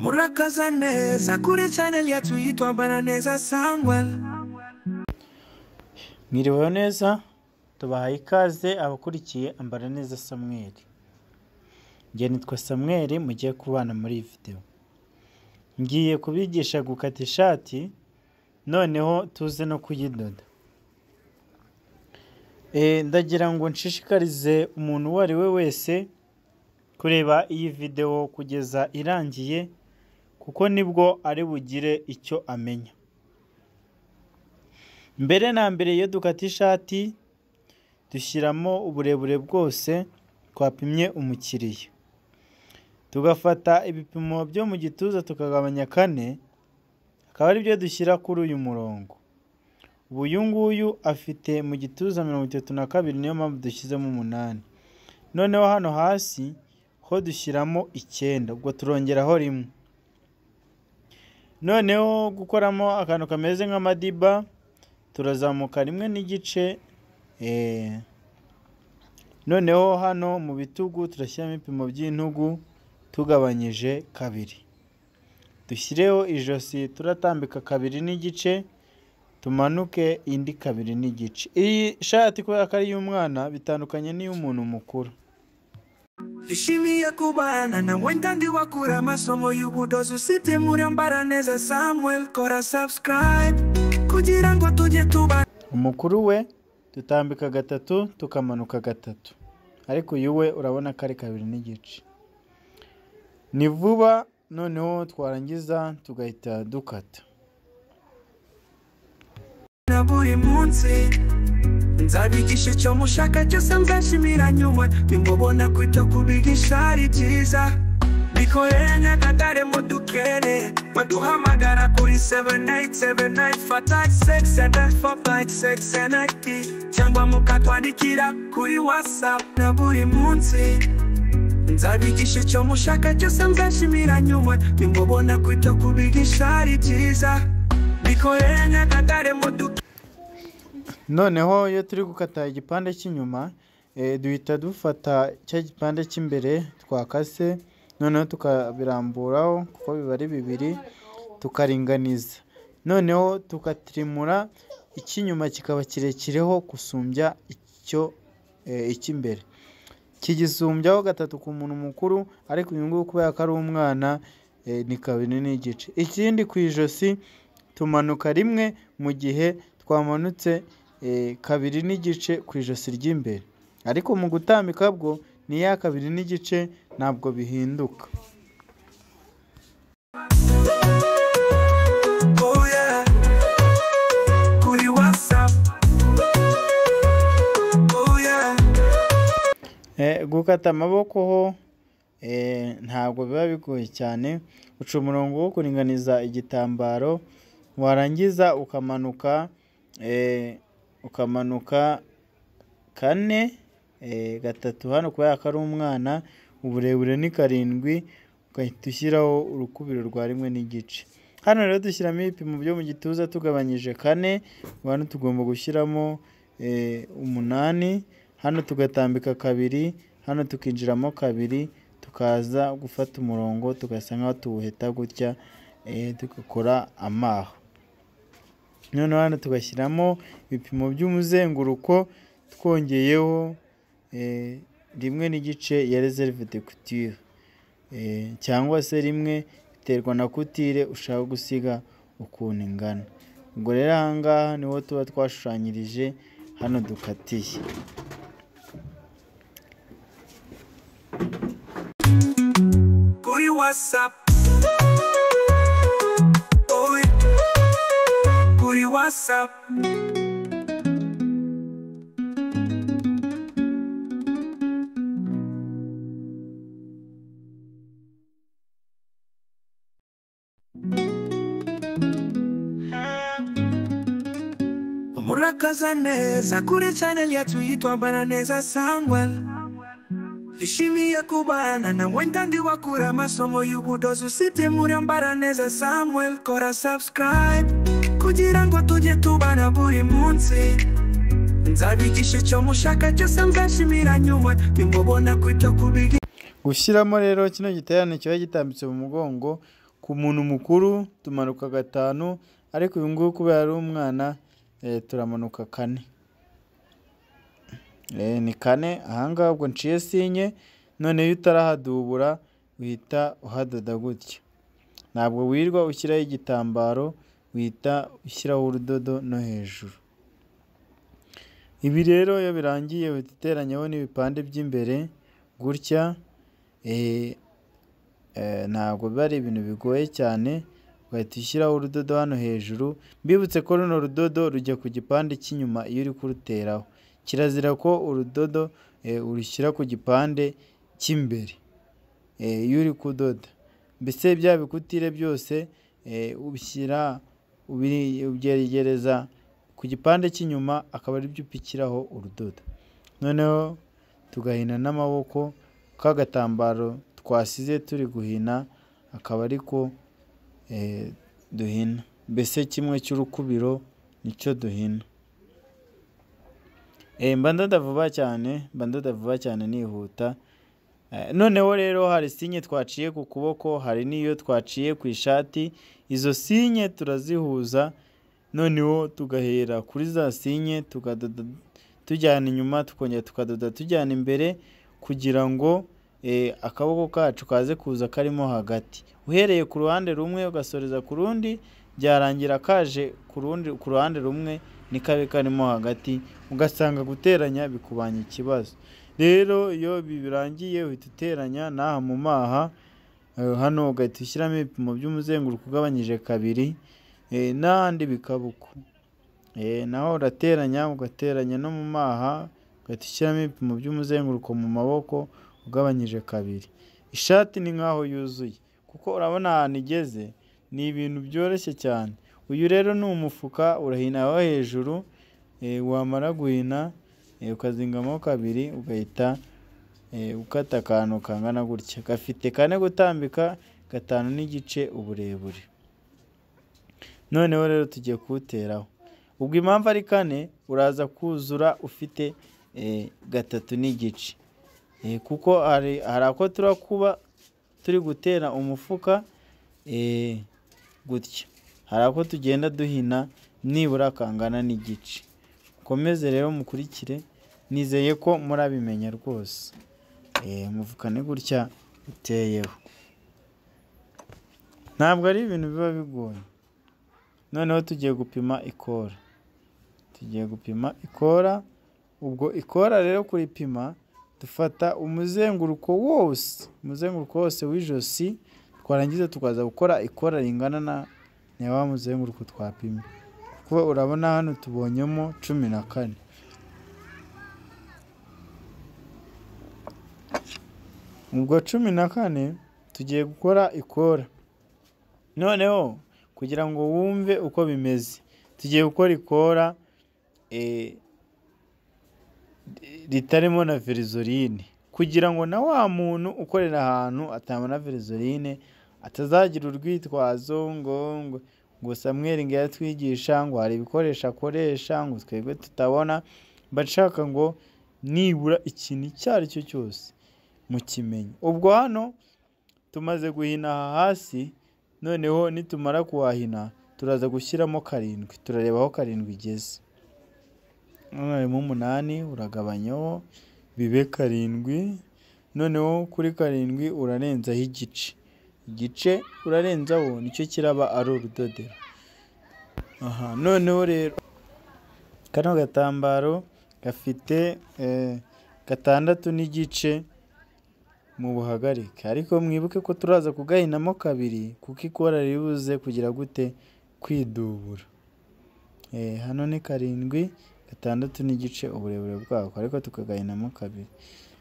Murakaza neza kuri channel yacu yitwa Ambara Neza Samuel. Mwiriwe neza, tubahaye ikaze abakurikiye Ambara Neza Samuel. Ngiye nitwa Samuel, mugiye kubana muri video. Ngiye kubigisha gukata ishati, noneho tuze no kuyidoda. Ndagira ngo nshishikarize umuntu uwo ari we wese kureba iyi video kugeza irangiye, kuko nibwo ari bugire icyo amenya. Mbere na mbere iyo dukata ishati dushyiramo uburebure bwose twapimye umukiriya, tugafata ibipimo byo mu gituza tukagabanya 4, akaba ari byo dushyira kuri uyu murongo. Uyu nguyu afite mu gituza 32, niyo mpamvu dushyizemo 8. Noneho hano hasi ho dushyiramo 9, ubwo turongeraho 1. Noneho gukoramo akantu kameze nk'amadiba, turazamuka 1 n'igice. Noneho hano mu bitugu turashyiramo ibipimo by'intugu tugabanyije 2. Dushyireho ijosi turatambika 2 n'igice, tumanuke indi 2 n'igice. Iyi shati kubera ko ari y'umwana bitandukanye n'iy'umuntu mukuru. Nishimiye kubana na wendandi wakura amasomo y'ubudozi usite muri Ambara Neza Samuel. Kora subscribe kugira ngo tujye tubana. Umukuru we tutambika 3 tukamanuka 3, ariko uyu we urabona ko ari 2 n'igice. Ni vuba, noneho twarangiza tugahita dukata. Na buri munsi nzabigisha cyo mushaka cyose, nzashimira nyuma nimubona kwita kubigisha ari byiza. Bikorere n'akagare mudukere, baduhamagara kuri 7875867456 cyangwa mukatwandikira kuri WhatsApp. Na buri munsi nzabigisha cyo mushaka cyose, nzashimira nyuma nimubona kwita kubigisha ari byiza. Bikorere n'akagare mudukere. Noneho iyo turi gukata igipande cy'inyuma, duhita dufata cya gipande cy'imbere twakase, noneho tukabiramburaho kuko biba ari 2, tukaringaniza. Noneho tukatrimura icy'inyuma kikaba kirekireho gusumbya icy'imbere. Kigisumbyaho 3 ku muntu mukuru, ariko uyu nguyu kubera ko ari umwana ni 2 n'igice. Ikindi ku ijosi tumanuka 1 mu gihe twamanutse 2 n'igice ku ijosi ry'imbere, ariko mu gutambika bwo ni ya 2 n'igice, ntabwo bihinduka. Kuri WhatsApp. Gukata amaboko ho ntabwo biba bigoye cyane. Uca umurongo wo kuringaniza igitambaro, warangiza ukamanuka 4, 3 hano kubera ko ari umwana, uburebure ni 7, ugahita ushyiraho urukubiro rwa 1 n'igice. Hano rero dushyiramo ibipimo byo mu gituza tugabanyije 4, hano tugomba gushyiramo 8. Hano tugatambika 2, hano tukinjiramo 2, tukaza gufata umurongo tugasa nkaho tuwuheta gutya, tugakora amaho. Noneho hano tugashyiramo ibipimo by'umuzenguruko twongeyeho 1 n'igice ya reserve de couture, cyangwa se 1, biterwa na couture ushaka gusiga ukuntu ingana. Ubwo rero ahangaha niho tuba twashushanyirije hano dukatiye. Kuri WhatsApp. Kuri WhatsApp. Murakaza neza kuri channel yacu yitwa Ambara Neza Samuel. Nishimiye kubana na wendandi wakura amasomo y'ubudozi usite muri Ambara Neza Samuel. Kora subscribe kugira ngo tujye tubana buri munsi. nzabigisha icyo mushaka cyose nzashimira nyuma nimubona kwita kubiri. Gushyiramo rero kino giterane kiba gitambitse mu mugongo ku muntu mukuru tumanuka 5, ariko uyu nguyu kubera ari umwana turamanuka 4. Ni 4 ahangaha ubwo nciye sinye, none iyo utarahadubura uhita uhadoda gutya. Ntabwo wirwa ushyiraho igitambaro, uhita ushyiraho urudodo no hejuru. Ibi rero iyo birangiye uhita uteranyaho n'ibipande by'imbere gutya. Ntabwo biba ari ibintu bigoye cyane, ugahita ushyiraho urudodo hano hejuru. Mbibutse ko runo rudodo rujya ku gipande cy'inyuma iyo uri kuruteraho. Kirazira ko urudodo urushyira ku gipande cy'imbere iyo uri kudoda. Mbese bya bikutire byose ubyegereza ku gipande cy'inyuma, akaba ari byo upikiraho urudodo. Noneho tugahina n'amaboko, k'agatambaro twasize turi guhina akaba ariko duhina. Mbese kimwe cy'urukubiro nicyo duhina. Mba ndoda vuba cyane nihuta. Noneho rero hari sinye twaciye ku kuboko, hari n'iyo twaciye ku ishati. Izo sinye turazihuza, noneho tugahera kuri za sinye tukadoda tujyana inyuma, tukongera tukadoda tujyana imbere, kugira ngo akaboko kacu kaze kuza karimo hagati. Uhereye ku ruhande rumwe ugasoreza ku rundi, byarangira kaje ku ruhande rumwe nikabe karimo hagati, ugasanga guteranya bikubanya ikibazo. Rero iyo birangiye uhita uteranya n'aha mu maha, hano ugahita ushyiramo ibipimo by'umuzenguruko ugabanyije 2, n'ahandi bikaba uko. Naho urateranya ugateranya no mu maha, ugahita ushyiramo ibipimo by'umuzenguruko mu maboko ugabanyije 2. Ishati ni nkaho yuzuye, kuko urabona ahantu igeze ni ibintu byoroshye cyane. Uyu rero ni umufuka, urahina aho hejuru, wamara guhina ukazingamo 2, ugahita ukata akantu kangana gutya. Gafite 4 gutambika, 5 n'igice uburebure. Noneho rero tugiye kuwuteraho. Ubwo impamvu ari 4, uraza kuzura ufite 3 n'igice. Kuko hari ako turakuba turi gutera umufuka gutya, hari ako tugenda duhina nibura kangana n'igice. Komeze rero mukurikire, nizeye ko murabimenya rwose. Umufuka ni gutya uteyeho, ntabwo ari ibintu biba bigoye. Noneho tugiye gupima ikora. Ubwo ikora rero kuripima dufata umuzenguruko wose w'ijosi, twarangiza tukaza gukora ikora ringana na wa muzenguruko twapimye. Kuko urabona hano tubonyemo 14. Ubwo 14 tugiye gukora ikora. Noneho kugira ngo wumve uko bimeze, tugiye gukora ikora ritarimo na verizorine, kugira ngo na wa muntu ukorera ahantu atabona verizorine atazagira urwitwazo ngo Samuel ngo yatwigisha ngo hari ibikoresho akoresha ngo twebwe tutabona. Bashaka ngo nibura ikintu icyo ari cyo cyose mukimenye. Ubwo hano tumaze guhina hasi, noneho nitumara kuhahina turaza gushyiramo 7. Turareba aho 7 igeze. Harimo 8, uragabanyaho bibe 7. Noneho kuri 7 urarenzaho igice urarenzaho, nicyo kiraba ari urudodero. Noneho rero kano gatambaro gafite 6 n'igice mu buhagarike, ariko mwibuke ko turaza kugahinamo 2 kuko ikora ribuze kugira gute kwidubura. Hano ni 7, 6 n'igice uburebure bwako, ariko tukagahinamo 2.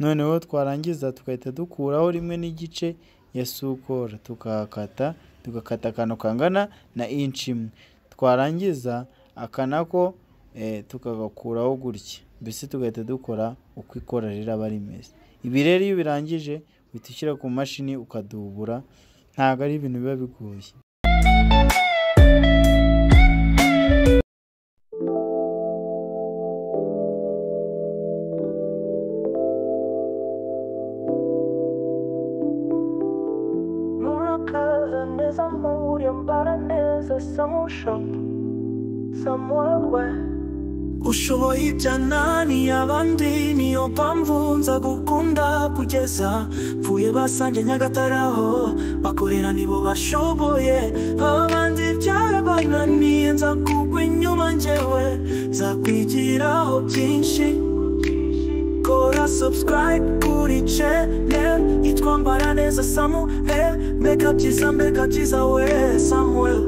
Noneho twarangiza tugahita dukuraho 1 n'igice ya sukora, tugakata akantu kangana na inch 1. Twarangiza akanako tukagakuraho gutya, mbese tugahita dukora uko ikora riraba rimeze. Ibi rero iyo birangije uhita ushyira ku mashini ukadubura, ntabwo ari ibintu biba bigoye. Neza muri Ambara Neza Shop somewhere. Ushoboye ibyanani abandi niyo mpamvu nza gukunda kugeza mvuye basange Nyagataraho bakorera nibo bashoboye abandi byarabananiye nza kugwa inyuma njyewe nza kwigiraho byinshi. Kora subscribe kuri channel yitwa Ambara Neza Samuel, mbega byiza we Samuel.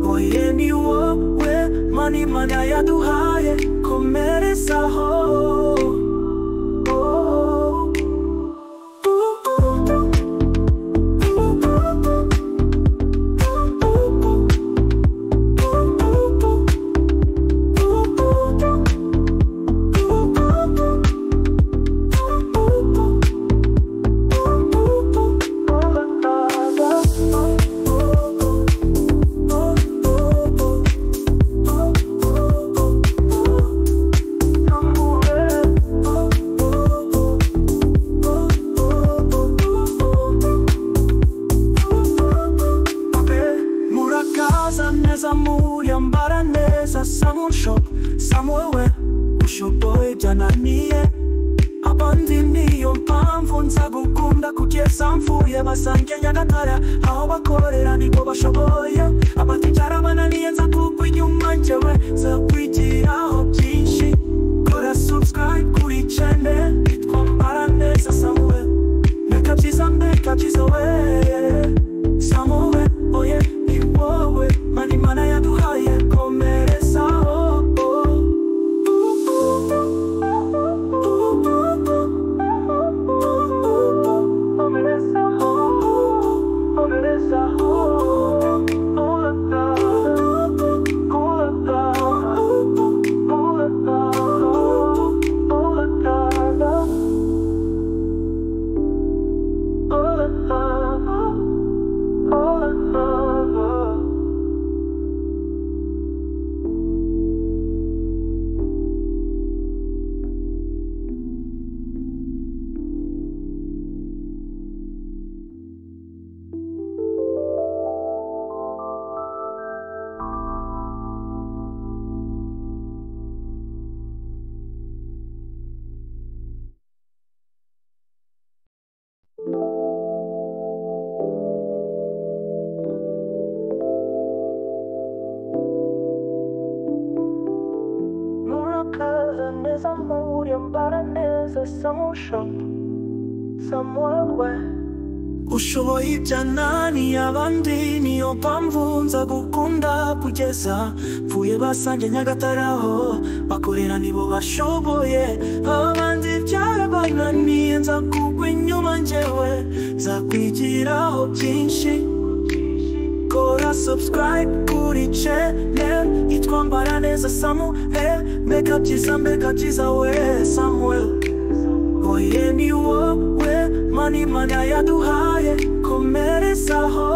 Oye ni wowe mani mana yaduhaye komerezaho. Neza muri Ambara Neza Shop somewhere. Ushoboye byananiye abandi niyo mpamvu nza gukunda kugeza mvuye basange Nyagatare aho bakorera nibo bashoboye abandi byarabananiye nza kugwa inyuma njyewe nza kwigiraho byinshi. Kora subscribe kuri channel yitwa Ambara Neza Samuel, mbega byiza we Samuel. Oye ni wowe mani mana yaduhaye komerezaho. Neza muri Ambara Neza Shop somewhere. Ushoboye ibyanani abandi niyo mpamvu nza gukunda kugeza mvuye basange Nyagataraho bakorera nibo bashoboye abandi byarabananiye nza kugwa inyuma njyewe nza kwigiraho byinshi. Kora subscribe kuri channel yitwa Ambara Neza Samuel, mbega byiza we Samuel. Oye ni wowe mani mana yaduhaye komerezaho.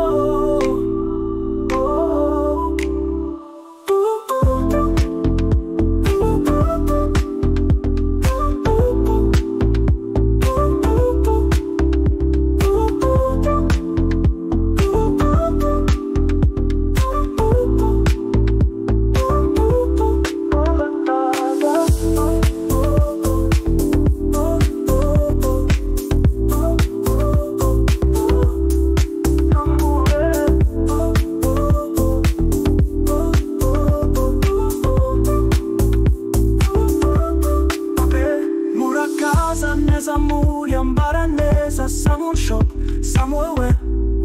Neza muri Ambara Neza Shop somewhere.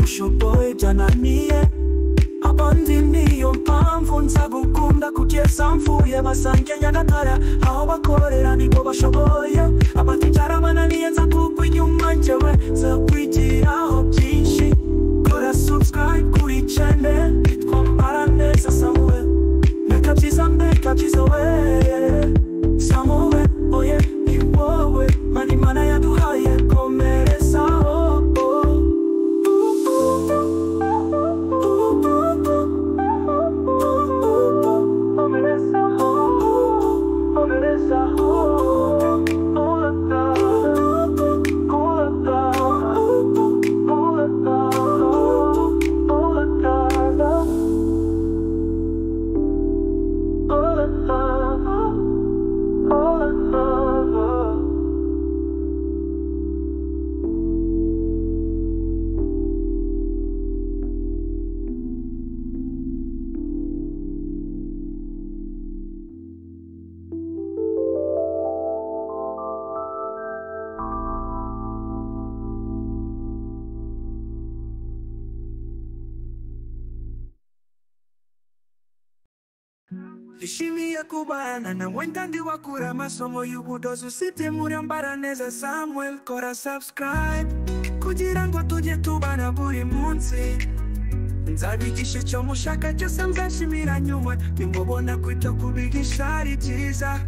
Ushoboye byananiye abandi niyo mpamvu nza gukunda kugeza mvuye basange Nyagatare aho bakorera nibo bashoboye abandi byarabananiye nza kugwa inyuma njyewe nza kwigiraho byinshi. Kora subscribe kuri channel yitwa Ambara Neza Samuel, mbega byiza we Samuel. Oye ni wowe mani mana yaduhaye komerezaho. Komerezaho. Ishimiye kubana na mwendandi wakura amasomo y'ubudozi usibye muri Ambara Neza Samuel. Kora subscribe kugira ngo tujye tubana buri munsi. Nzabigisha icyo mushaka cyose muzashimira nyuma. Nimubona kwita kubigisha ari byiza.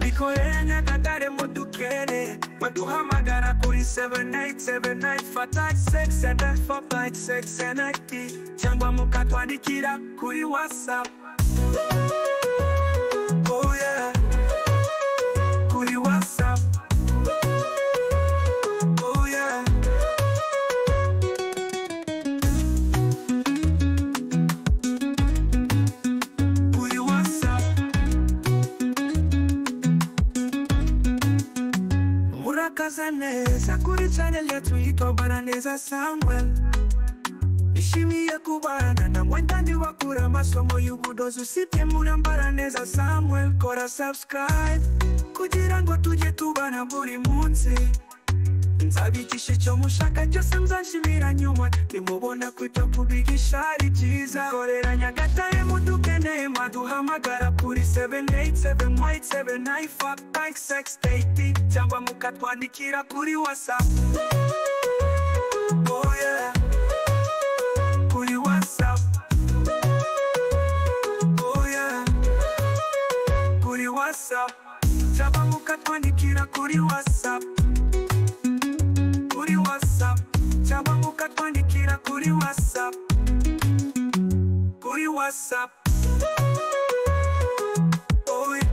Bikorere Nyagatare mudukere, baduhamagara kuri 7878567456 cyangwa mukatwandikira kuri WhatsApp. Oh yeah, kuri WhatsApp. Oh yeah, kuri WhatsApp. Murakaza neza kuri channel yetu yitwa Ambara Neza Samuel. Ishimiye kubana na mwendandi wakura amasomo y'ubudozi usibye muri Ambara Neza Samuel. Kora subscribe kugira ngo tujye tubana buri munsi. Nzabigisha icyo mushaka cyose muzashimira nyuma. Nimubona kwita kubigisha ari byiza. Korera Nyagatare mudukeneye maduhamagara kuri 78787956 cyangwa mukatwandikira kuri WhatsApp. Oh yeah, kuri WhatsApp. Oh yeah, kuri WhatsApp. Cyangwa mukatwandikira kuri WhatsApp. Kuri WhatsApp. Cyangwa mukatwandikira kuri WhatsApp. Kuri WhatsApp. Oh yeah,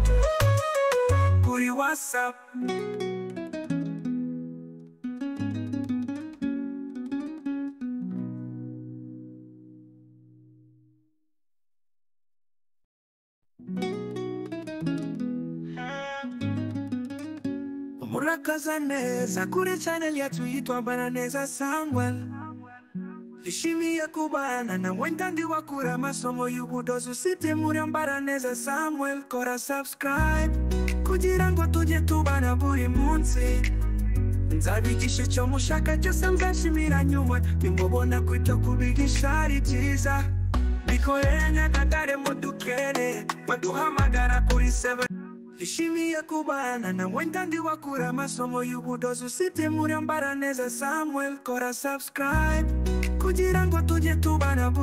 kuri WhatsApp. Murakaza neza kuri channel yetu yitwa Ambara Neza Samuel. Ishimiye kubana na mwendandi wakura amasomo y'ubudozi usibye muri Ambara Neza Samuel. Kora subscribe kugira ngo tujye tubana buri munsi. Nzabigisha icyo mushaka cyose muzashimira nyuma. Nimubona kwita kubigisha ari byiza. Bikorere Nyagatare mudukere, baduhamagara kuri 7. Ishimiye kubana na mwendandi wakura amasomo y'ubudozi usibye muri Ambara Neza Samuel. Kora subscribe kugira ngo tujye tubana buri munsi.